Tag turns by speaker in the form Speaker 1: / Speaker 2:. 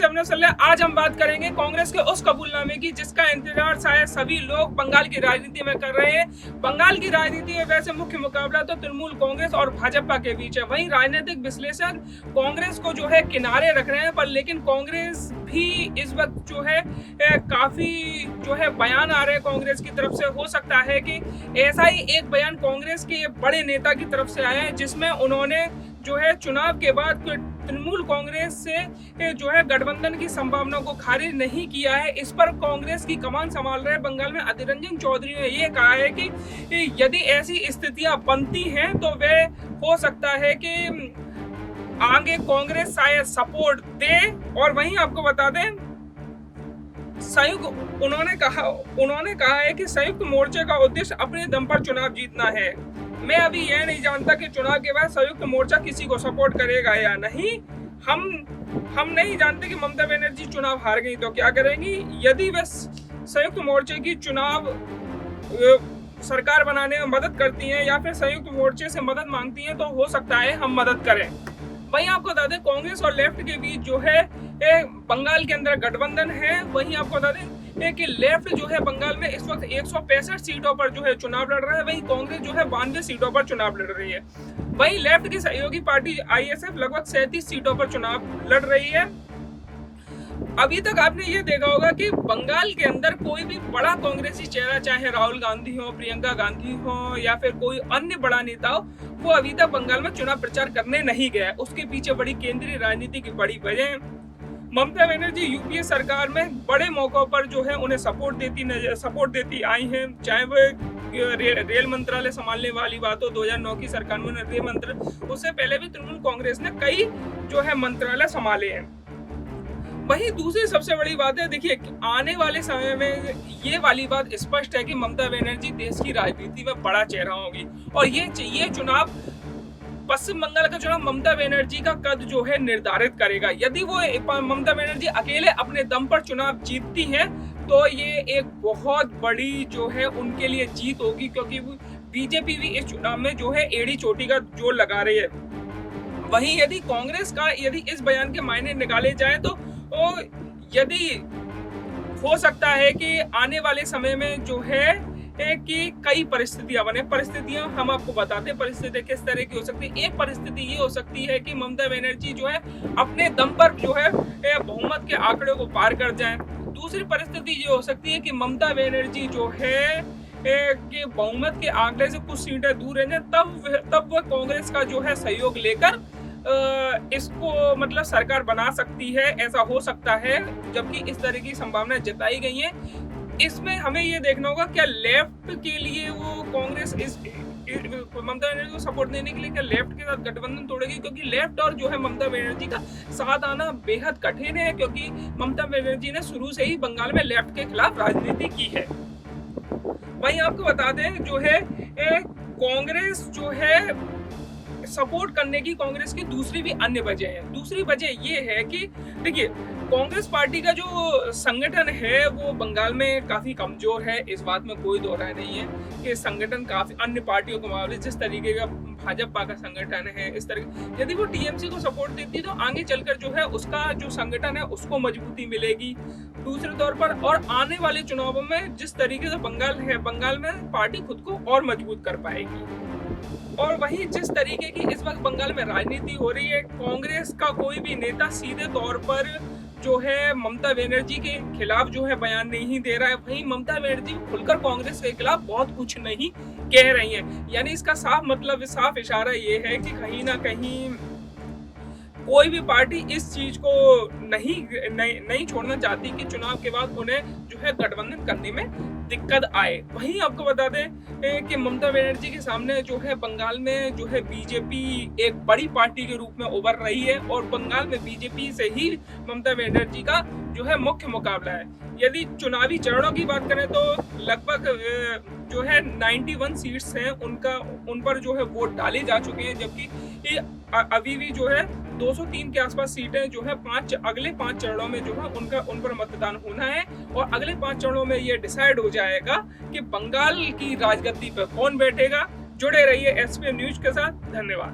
Speaker 1: से अपने सल्ले। आज हम बात करेंगे कांग्रेस के उस कबूलनामे की जिसका इंतजार शायद सभी लोग बंगाल की राजनीति में कर रहे हैं। बंगाल की राजनीति में वैसे मुख्य मुकाबला तो तृणमूल कांग्रेस और भाजपा के बीच है। वहीं राजनीतिक विश्लेषक कांग्रेस को जो है किनारे रख रहे हैं, पर लेकिन कांग्रेस भी इस वक्त जो है काफी जो है बयान आ रहे हैं कांग्रेस की तरफ से। हो सकता है कि ऐसा ही एक बयान कांग्रेस के बड़े नेता की तरफ से आया है जिसमें उन्होंने जो है चुनाव के बाद तृणमूल कांग्रेस से जो है गठबंधन की संभावना को खारिज नहीं किया है। इस पर कांग्रेस की कमान संभाल रहे बंगाल में अधीर रंजन चौधरी ने यह कहा है कि यदि ऐसी स्थितियां बनती हैं तो वे हो सकता है कि आगे कांग्रेस शायद सपोर्ट दे। और वहीं आपको बता दें संयुक्त उन्होंने कहा है कि संयुक्त मोर्चे का उद्देश्य अपने दम पर चुनाव जीतना है। मैं अभी यह नहीं जानता कि चुनाव के बाद संयुक्त मोर्चा किसी को सपोर्ट करेगा या नहीं। हम नहीं जानते कि ममता बनर्जी चुनाव हार गई तो क्या करेंगी। यदि वे संयुक्त मोर्चे की चुनाव सरकार बनाने में मदद करती हैं या फिर संयुक्त मोर्चे से मदद मांगती हैं तो हो सकता है हम मदद करें। वहीं आपको बता दें कांग्रेस और लेफ्ट के बीच जो है बंगाल के अंदर गठबंधन है। वहीं आपको बता दें कि लेफ्ट जो है बंगाल में इस वक्त 165 सीटों पर जो है चुनाव लड़ रहा है। वहीं कांग्रेस जो है 92 सीटों पर चुनाव लड़ रही है। वहीं लेफ्ट की सहयोगी पार्टी आईएसएफ लगभग 37 सीटों पर चुनाव लड़ रही है। अभी तक आपने ये देखा होगा कि बंगाल के अंदर कोई भी बड़ा कांग्रेसी चेहरा, चाहे राहुल गांधी हो, प्रियंका गांधी हो या फिर कोई अन्य बड़ा नेता हो, वो अभी तक बंगाल में चुनाव प्रचार करने नहीं गया। उसके पीछे बड़ी केंद्रीय राजनीति की बड़ी वजह ममता बनर्जी यूपीए सरकार में बड़े मौकों पर जो है उन्हें सपोर्ट देती आई हैं। चाहे वो रेल मंत्रालय संभालने वाली बात हो, 2009 की सरकार में रेल मंत्रालय, उससे पहले भी तृणमूल कांग्रेस ने कई जो है मंत्रालय संभाले हैं। वही दूसरी सबसे बड़ी बात है, देखिए आने वाले समय में ये वाली बात स्पष्ट है कि ममता बनर्जी देश की राजनीति में बड़ा चेहरा होगी और ये चुनाव, पश्चिम बंगाल का चुनाव ममता बनर्जी का कद जो है निर्धारित करेगा। यदि वो ममता बनर्जी अकेले अपने दम पर चुनाव जीतती हैं तो ये एक बहुत बड़ी जो है उनके लिए जीत होगी, क्योंकि बीजेपी भी इस चुनाव में जो है एड़ी चोटी का जोर लगा रही है। वहीं यदि कांग्रेस का इस बयान के मायने निकाले जाए तो यदि हो सकता है कि आने वाले समय में जो है कि कई परिस्थितियां बने। परिस्थितियां हम आपको बताते हैं परिस्थितियां किस तरह की हो सकती है। एक परिस्थिति ये हो सकती है कि ममता बनर्जी जो है अपने दम पर जो है बहुमत के आंकड़े को पार कर जाए। दूसरी परिस्थिति ये हो सकती है कि ममता बनर्जी जो है कि बहुमत के आंकड़े से कुछ सीटें दूर रह जाए, तब वह कांग्रेस का जो है सहयोग लेकर इसको मतलब सरकार बना सकती है। ऐसा हो सकता है, जबकि इस तरह की संभावना जताई गई है। इसमें हमें ये देखना होगा क्या लेफ्ट के लिए वो कांग्रेस ममता बनर्जी को सपोर्ट देने के लिए क्या लेफ्ट के साथ गठबंधन तोड़ेगी, क्योंकि लेफ्ट और जो है ममता बनर्जी का साथ आना बेहद कठिन है, क्योंकि ममता बनर्जी ने शुरू से ही बंगाल में लेफ्ट के खिलाफ राजनीति की है। वहीं आपको बता दें जो है कांग्रेस जो है सपोर्ट करने की कांग्रेस की दूसरी भी अन्य वजह है। दूसरी वजह ये है कि देखिए कांग्रेस पार्टी का जो संगठन है वो बंगाल में काफी कमजोर है। इस बात में कोई दो राय नहीं है कि संगठन काफी अन्य पार्टियों के मुकाबले जिस तरीके का भाजपा का संगठन है, इस तरह यदि वो टीएमसी को सपोर्ट देती तो आगे चलकर जो है उसका जो संगठन है उसको मजबूती मिलेगी। दूसरे तौर पर और आने वाले चुनावों में जिस तरीके से बंगाल में पार्टी खुद को और मजबूत कर पाएगी। और वहीं जिस तरीके की इस वक्त बंगाल में राजनीति हो रही है, कांग्रेस का कोई भी नेता सीधे तौर पर जो है ममता बनर्जी के खिलाफ जो है बयान नहीं दे रहा है। वहीं ममता बनर्जी खुलकर कांग्रेस के खिलाफ बहुत कुछ नहीं कह रही है। यानी इसका साफ इशारा ये है कि कहीं ना कहीं कोई भी पार्टी इस चीज को नहीं छोड़ना चाहती कि चुनाव के बाद उन्हें जो है गठबंधन करने में दिक्कत आए। वहीं आपको बता दें कि ममता बनर्जी के सामने जो है बंगाल में जो है बीजेपी एक बड़ी पार्टी के रूप में उभर रही है और बंगाल में बीजेपी से ही ममता बनर्जी का जो है मुख्य मुकाबला है। यदि चुनावी चरणों की बात करें तो लगभग जो है 91 सीट्स हैं उन पर जो है वोट डाले जा चुके हैं, जबकि अभी भी जो है 203 के आसपास सीटें जो है अगले 5 चरणों में जो है उन पर मतदान होना है और अगले 5 चरणों में ये डिसाइड हो जाएगा कि बंगाल की राजगद्दी पर कौन बैठेगा। जुड़े रहिए एसपीएम न्यूज के साथ। धन्यवाद।